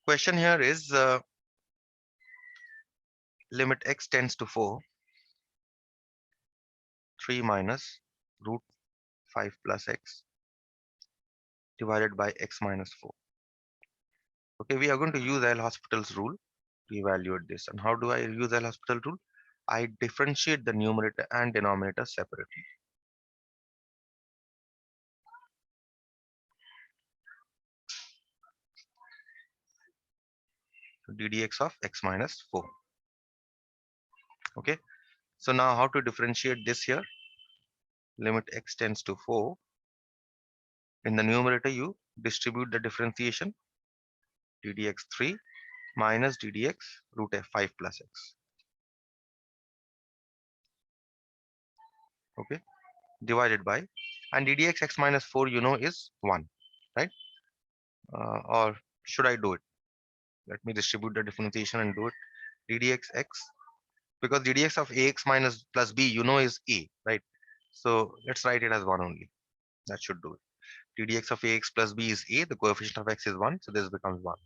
Question here is limit x tends to 4, 3 minus root 5 plus x divided by x minus 4. Okay, we are going to use L'Hospital's rule to evaluate this. And how do I use L'Hospital rule? I differentiate the numerator and denominator separately. So ddx of x minus 4. Okay, so now how to differentiate this here? Limit x tends to 4. In the numerator, you distribute the differentiation ddx 3 minus ddx root f 5 plus x. Okay, divided by, and ddx x minus 4 you know is 1, right? Or should I do it? Let me distribute the differentiation and do it. ddx x, because ddx of ax minus plus b you know is a, right? So let's write it as 1 only. That should do it. ddx of ax plus b is a, the coefficient of x is 1, so this becomes 1.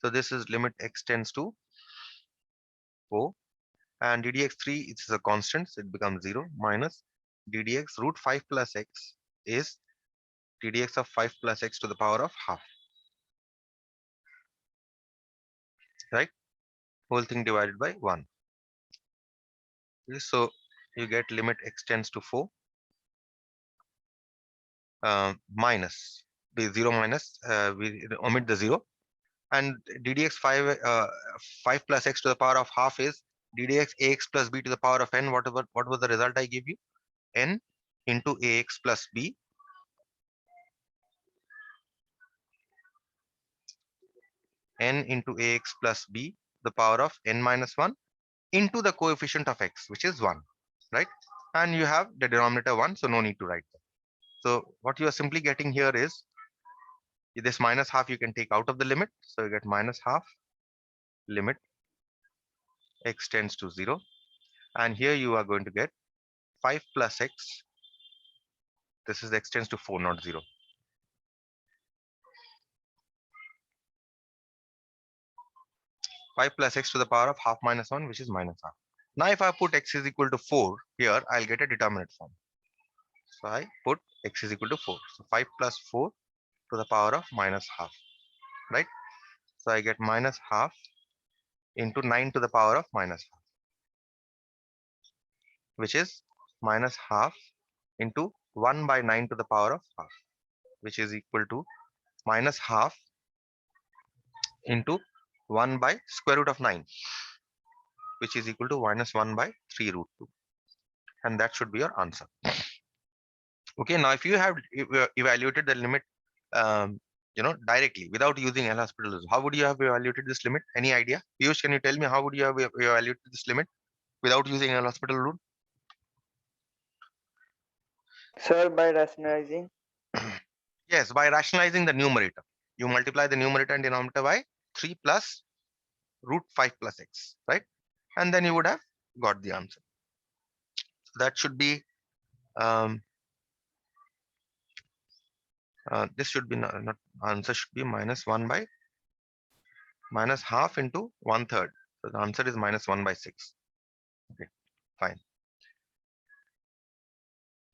So this is limit x tends to 4, and ddx 3 is a constant, so it becomes 0, minus ddx root 5 plus x is ddx of 5 plus x to the power of half, right? Whole thing divided by 1. Okay, so you get limit x tends to 4 minus the 0 minus, we omit the 0, and ddx 5 plus x to the power of half is ddx ax plus b to the power of n. What was the result I gave you? N into ax plus b n into ax plus b the power of n minus 1 into the coefficient of x, which is 1, right? And you have the denominator 1, so no need to write that. So what you are simply getting here is this minus half you can take out of the limit, so you get minus half limit x tends to 0, and here you are going to get 5 plus x. This is x tends to 4, not 0. 5 plus x to the power of half minus 1, which is minus half. Now if I put x is equal to 4 here, I'll get a determinate form. So I put x is equal to 4. So 5 plus 4 to the power of minus half, right? So I get minus half into 9 to the power of minus half, which is minus half into 1 by 9 to the power of half, which is equal to minus half into 1 by square root of 9, which is equal to minus 1 by 3 root 2. And that should be your answer. Okay, now if you have evaluated the limit, directly without using L'Hospital, how would you have evaluated this limit? Any idea? Piyush, can you tell me how would you have evaluated this limit without using L'Hospital rule? Sir, by rationalizing. Yes, by rationalizing the numerator. You multiply the numerator and denominator by 3 plus root 5 plus x, right? And then you would have got the answer. So that should be, this should be not answer should be minus 1 by minus half into 1/3. So the answer is minus 1 by 6. Okay, fine.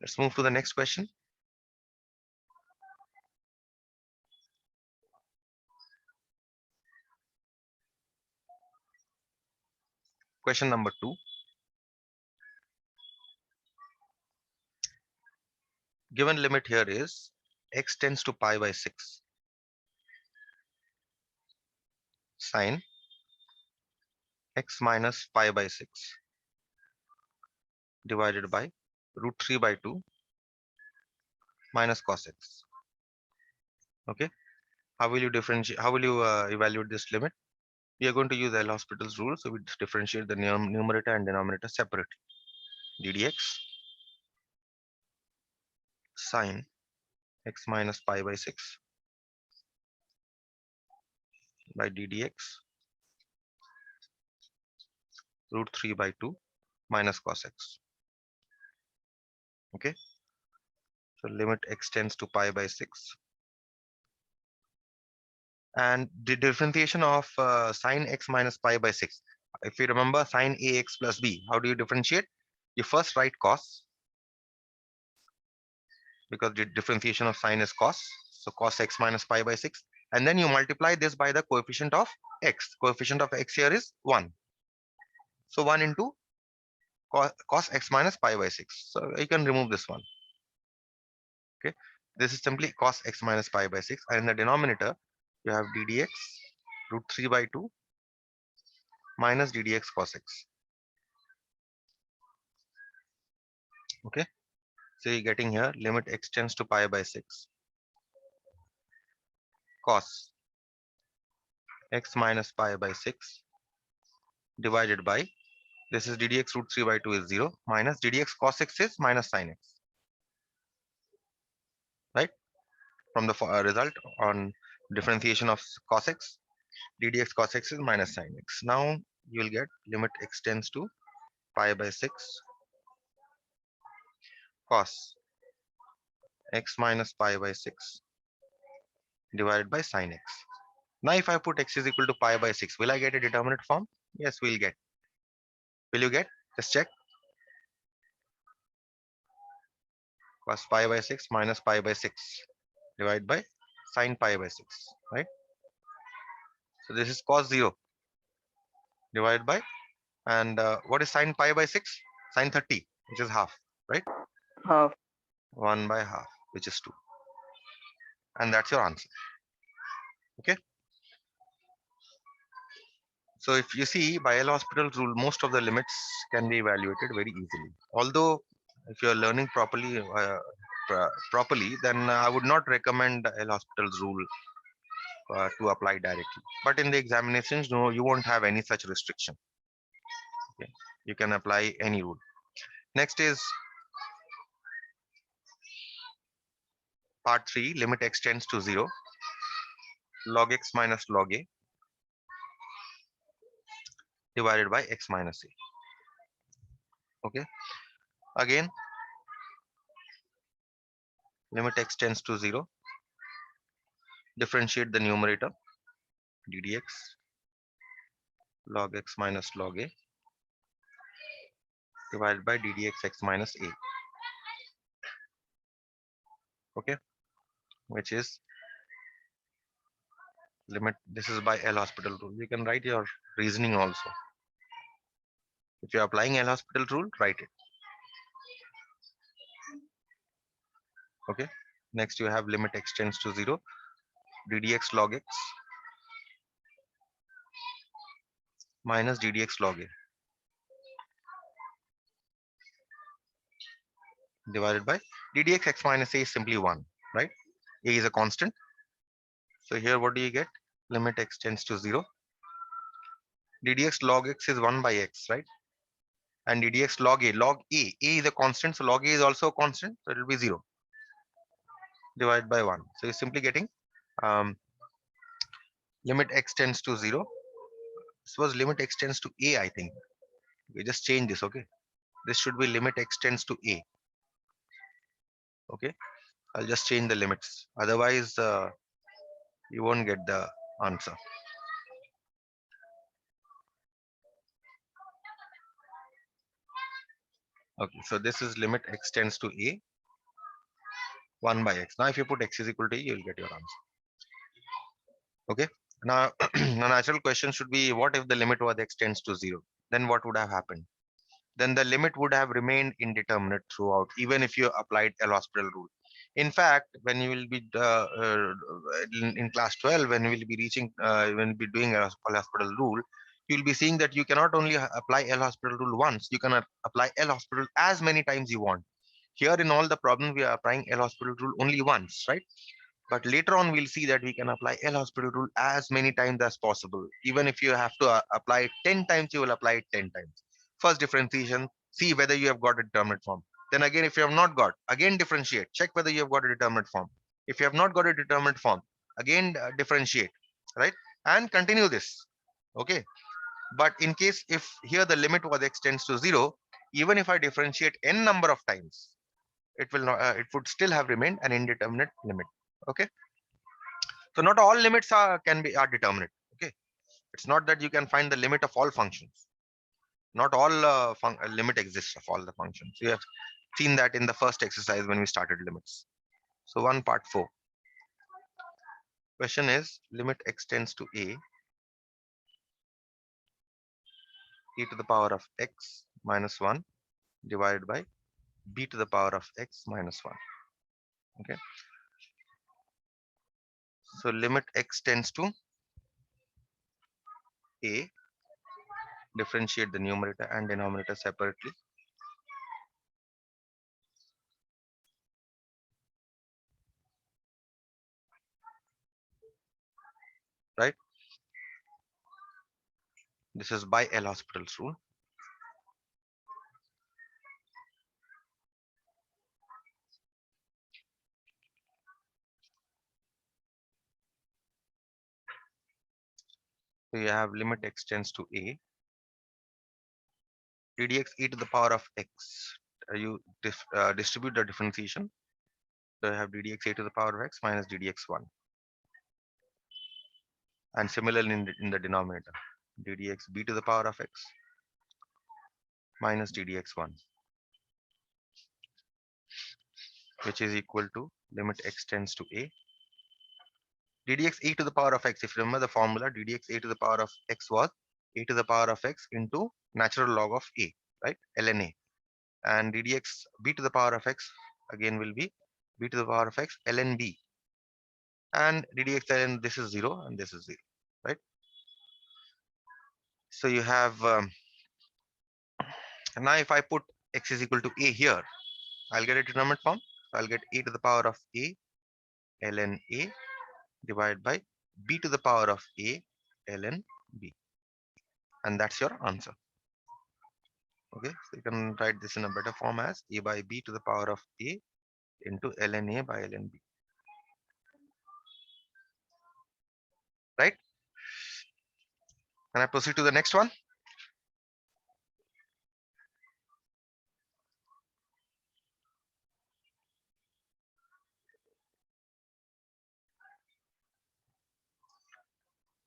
Let's move to the next question. Question number 2. Given limit here is x tends to pi by 6 sine x minus pi by 6 divided by root 3 by 2 minus cos x. Okay, how will you differentiate? How will you evaluate this limit? We are going to use L'Hospital's rule, so we differentiate the numerator and denominator separately. ddx sine x minus pi by 6 by ddx root 3 by 2 minus cos x. Okay, so limit x tends to pi by 6 And the differentiation of sine x minus pi by 6. If you remember sine ax plus b, how do you differentiate? You first write cos, because the differentiation of sine is cos. So cos x minus pi by 6. And then you multiply this by the coefficient of x. Coefficient of x here is 1. So 1 into cos x minus pi by 6. So you can remove this one. Okay. This is simply cos x minus pi by 6. And in the denominator, you have ddx root 3 by 2 minus ddx cos x. Okay. So you're getting here limit x tends to pi by 6 cos x minus pi by 6 divided by, this is ddx root 3 by 2 is 0, minus ddx cos x is minus sin x, right? From the result on differentiation of cos x, ddx cos x is minus sin x. Now you will get limit x tends to pi by 6 cos x minus pi by 6 divided by sin x. Now if I put x is equal to pi by 6, will I get a determinate form? Yes, we'll get. Will you get? Just check. Cos pi by 6 minus pi by 6 divided by sin pi by 6, right? So this is cos 0 divided by, and what is sin pi by 6? Sin 30, which is half, right? Half. 1 by half, which is 2. And that's your answer. Okay. So if you see by L'Hospital rule, most of the limits can be evaluated very easily. Although if you are learning properly, then I would not recommend L'Hospital's rule to apply directly. But in the examinations, no, you won't have any such restriction. Okay. You can apply any rule. Next is part 3, limit x tends to 0, log x minus log a divided by x minus a. Okay. Again, limit x tends to 0, differentiate the numerator ddx log x minus log a divided by ddx x minus a. Okay, which is limit. This is by L'Hospital rule. You can write your reasoning also. If you're applying L'Hospital rule, write it. Okay. Next, you have limit x tends to 0, ddx log x minus ddx log a divided by ddx x minus a is simply 1, right? A is a constant. So here, what do you get? Limit x tends to 0. ddx log x is 1 by x, right? And ddx log a is a constant, so log a is also a constant, so it will be 0 divided by 1. So you're simply getting um, limit x tends to 0. This was limit x tends to a, I think. We just change this, okay? This should be limit x tends to a. Okay, I'll just change the limits. Otherwise, you won't get the answer. Okay, so this is limit x tends to a, 1 by x. Now, if you put x is equal to a, you'll get your answer. Okay. Now, a natural question should be, what if the limit was x tends to 0? Then what would have happened? Then the limit would have remained indeterminate throughout, even if you applied L'Hospital rule. In fact, when you will be in class 12, when you will be when you will be doing L'Hospital rule, you will be seeing that you cannot only apply L'Hospital rule once, you can apply L'Hospital as many times you want. Here in all the problems, we are applying L'Hospital rule only once, right? But later on, we'll see that we can apply L'Hospital rule as many times as possible. Even if you have to apply it 10 times, you will apply it 10 times. First differentiation, see whether you have got a determinate form. Then again, if you have not got, again differentiate, check whether you have got a determinate form. If you have not got a determinate form, again differentiate, right? And continue this, okay? But in case if here the limit was x tends to 0, even if I differentiate n number of times, it will not, it would still have remained an indeterminate limit, okay? So not all limits are determinate. Okay, it's not that you can find the limit of all functions. Not all limit exists of all the functions. We have seen that in the first exercise when we started limits. So one part 4. Question is limit x tends to a e to the power of x minus 1 divided by b to the power of x minus 1. Okay. So limit x tends to a, differentiate the numerator and denominator separately. Right. This is by L'Hospital's rule. So you have limit x tends to a ddx e to the power of x. You distribute the differentiation. So you have ddx a to the power of x minus ddx1. And similarly in the denominator, ddx b to the power of x minus ddx1, which is equal to limit x tends to a ddx e to the power of x. If you remember the formula, ddx a to the power of x was a to the power of x into natural log of a, right? ln a. And ddx b to the power of x again will be b to the power of x ln b. And ddx ln this is 0 and this is 0, right? So you have now if I put x is equal to a here, I'll get a determinant form. So I'll get a to the power of a ln a divided by b to the power of a ln b. And that's your answer. Okay, so you can write this in a better form as a by b to the power of a into ln a by ln b. Right? Can I proceed to the next one?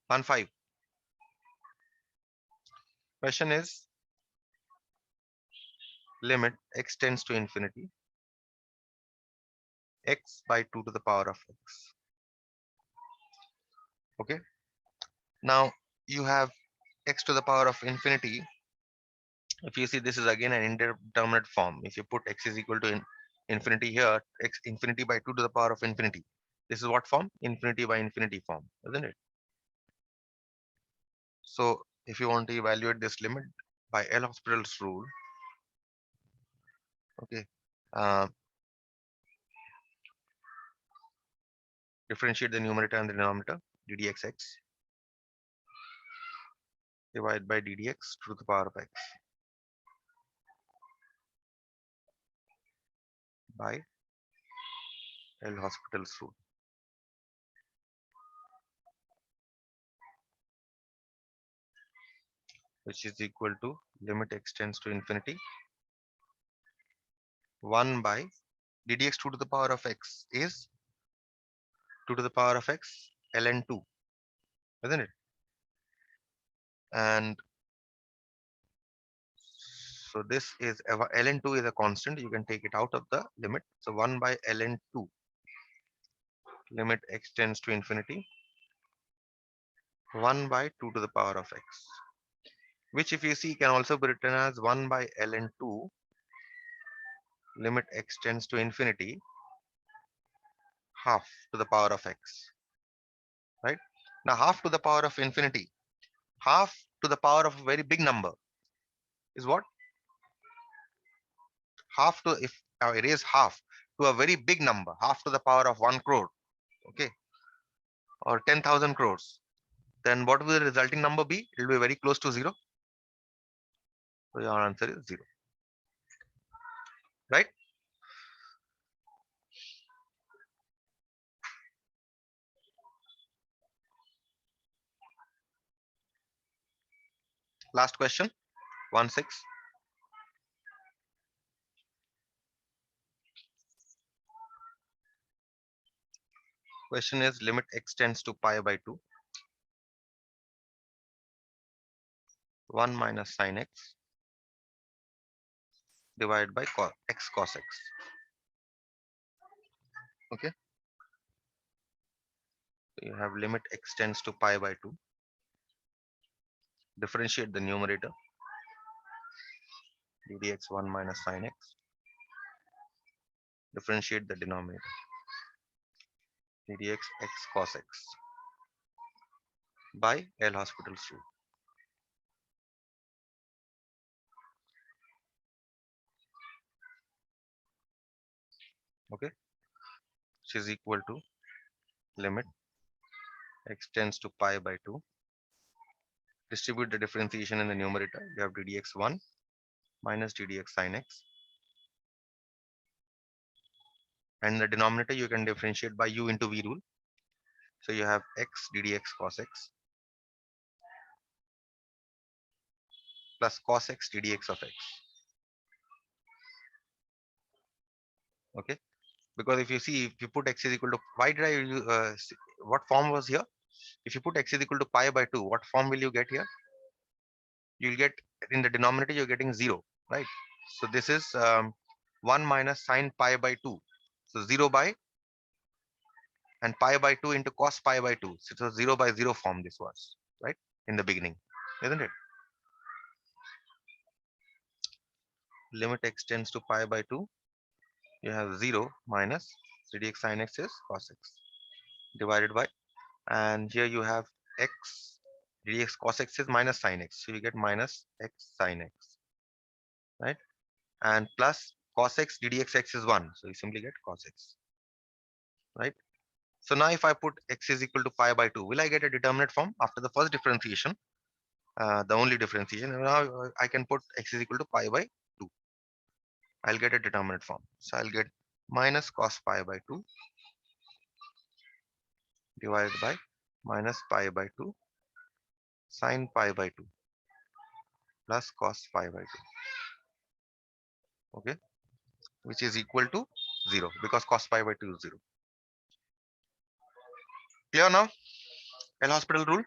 One 5. Question is limit x tends to infinity x by 2 to the power of x. Okay. Now you have x to the power of infinity. If you see, this is again an indeterminate form. If you put x is equal to infinity here, x infinity by 2 to the power of infinity. This is what form? Infinity by infinity form, isn't it? So if you want to evaluate this limit by L'Hospital's rule, okay, uh, differentiate the numerator and the denominator, ddxx divided by ddx to the power of x by L'Hospital's rule. Which is equal to limit x tends to infinity 1 by ddx 2 to the power of x is 2 to the power of x ln 2, isn't it? And so this is ln 2 is a constant. You can take it out of the limit. So 1 by ln 2 limit x tends to infinity 1 by 2 to the power of x, which if you see can also be written as 1 by ln 2 limit x tends to infinity half to the power of x, right? Now half to the power of infinity, half to the power of a very big number is what? Half to, if I raise half to a very big number, half to the power of 1 crore, okay, or 10,000 crores, then what will the resulting number be? It will be very close to 0. So your answer is 0, right? Last question, 1-6. question is limit x tends to pi by 2, 1 minus sine x divided by x cos x. Okay, so you have limit x tends to pi by 2. Differentiate the numerator, ddx 1 minus sine x. Differentiate the denominator, ddx x cos x by L'Hospital's rule. Okay, which is equal to limit x tends to pi by 2. Distribute the differentiation in the numerator. You have ddx 1 minus ddx sine x. And the denominator you can differentiate by u into v rule. So you have x ddx cos x plus cos x ddx of x. Okay, because if you see, if you put x is equal to, why did I use, what form was here? If you put x is equal to pi by 2, what form will you get here? You'll get, in the denominator you're getting 0, right? So this is 1 minus sine pi by 2. So 0 by, and pi by 2 into cos pi by 2. So it was 0 by 0 form this was, right? In the beginning, isn't it? Limit x tends to pi by 2. You have 0 minus ddx sin x is cos x divided by, and here you have x ddx cos x is minus sin x. So you get minus x sin x, right? And plus cos x ddx x is 1. So you simply get cos x, right? So now if I put x is equal to pi by 2, will I get a determinate form after the first differentiation? The only differentiation. Now I can put x is equal to pi by 2. I'll get a determinate form. So I'll get minus cos pi by 2 divided by minus pi by 2 sin pi by 2 plus cos pi by 2. Okay, which is equal to 0 because cos pi by 2 is 0. Clear now? L'Hospital rule.